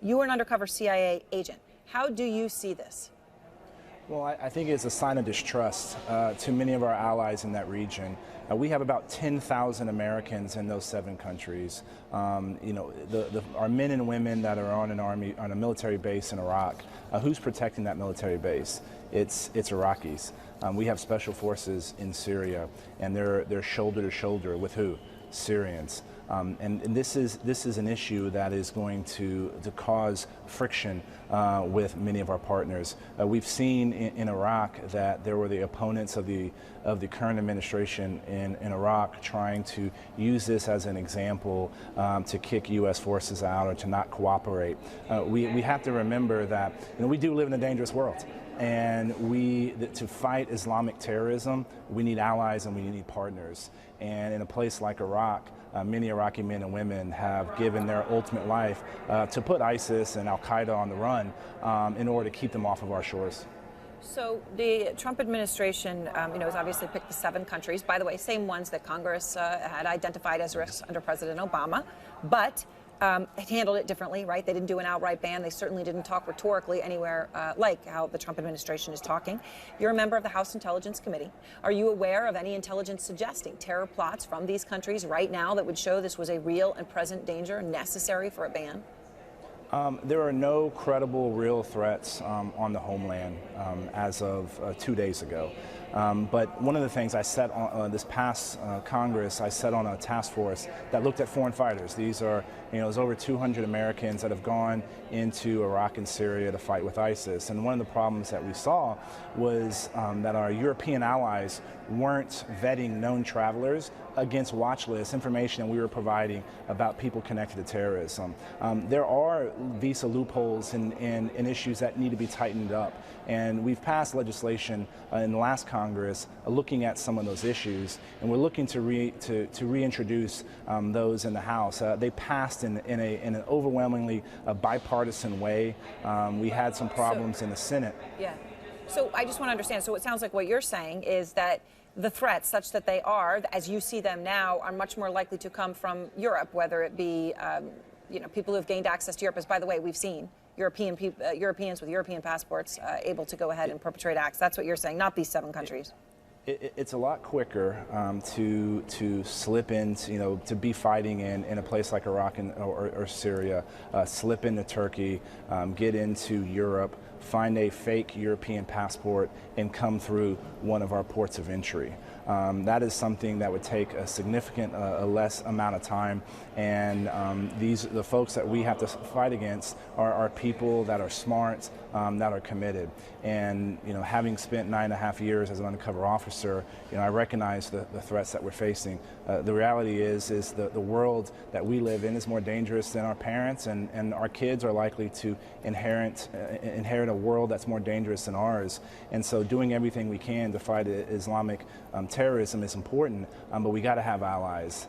You were an undercover CIA agent. How do you see this? Well, I think it's a sign of distrust to many of our allies in that region. We have about 10,000 Americans in those 7 countries. Our men and women that are on a military base in Iraq. Who's protecting that military base? It's Iraqis. We have special forces in Syria, and they're shoulder to shoulder with who? Syrians. And this is an issue that is going to cause friction with many of our partners. We've seen in Iraq that there were the opponents of the current administration in Iraq trying to use this as an example to kick U.S. forces out or to not cooperate. We have to remember that we do live in a dangerous world. And to fight Islamic terrorism, we need allies and we need partners. And in a place like Iraq, many Iraqi men and women have given their ultimate life to put ISIS and Al-Qaeda on the run in order to keep them off of our shores. So the Trump administration, has obviously picked the 7 countries, by the way, same ones that Congress had identified as risks under President Obama, but it handled it differently, right? They didn't do an outright ban. They certainly didn't talk rhetorically anywhere like how the Trump administration is talking. You're a member of the House Intelligence Committee. Are you aware of any intelligence suggesting terror plots from these countries right now that would show this was a real and present danger necessary for a ban? There are no credible, real threats on the homeland as of 2 days ago. But one of the things I said on this past Congress, I sat on a task force that looked at foreign fighters. These are, there's over 200 Americans that have gone into Iraq and Syria to fight with ISIS. And one of the problems that we saw was that our European allies weren't vetting known travelers against watch lists, information that we were providing about people connected to terrorism. There are visa loopholes and issues that need to be tightened up. And we've passed legislation in the last Congress looking at some of those issues, and we're looking to reintroduce those in the House. They passed in an overwhelmingly bipartisan way. We had some problems in the Senate. Yeah. So I just want to understand. So it sounds like what you're saying is that the threats, such that they are, as you see them now, are much more likely to come from Europe, whether it be people who have gained access to Europe. As by the way, we've seen Europeans with European passports able to go ahead and perpetrate acts. That's what you're saying, not these 7 countries. It's a lot quicker to slip into, to be fighting in a place like Iraq or Syria, slip into Turkey, get into Europe, find a fake European passport, and come through one of our ports of entry. That is something that would take a significant less amount of time, and the folks that we have to fight against are people that are smart, that are committed. And having spent 9.5 years as an undercover officer, I recognize the threats that we're facing. The reality is the world that we live in is more dangerous than our parents, and our kids are likely to inherit a world that's more dangerous than ours. And so doing everything we can to fight Islamic terrorism is important, but we got to have allies.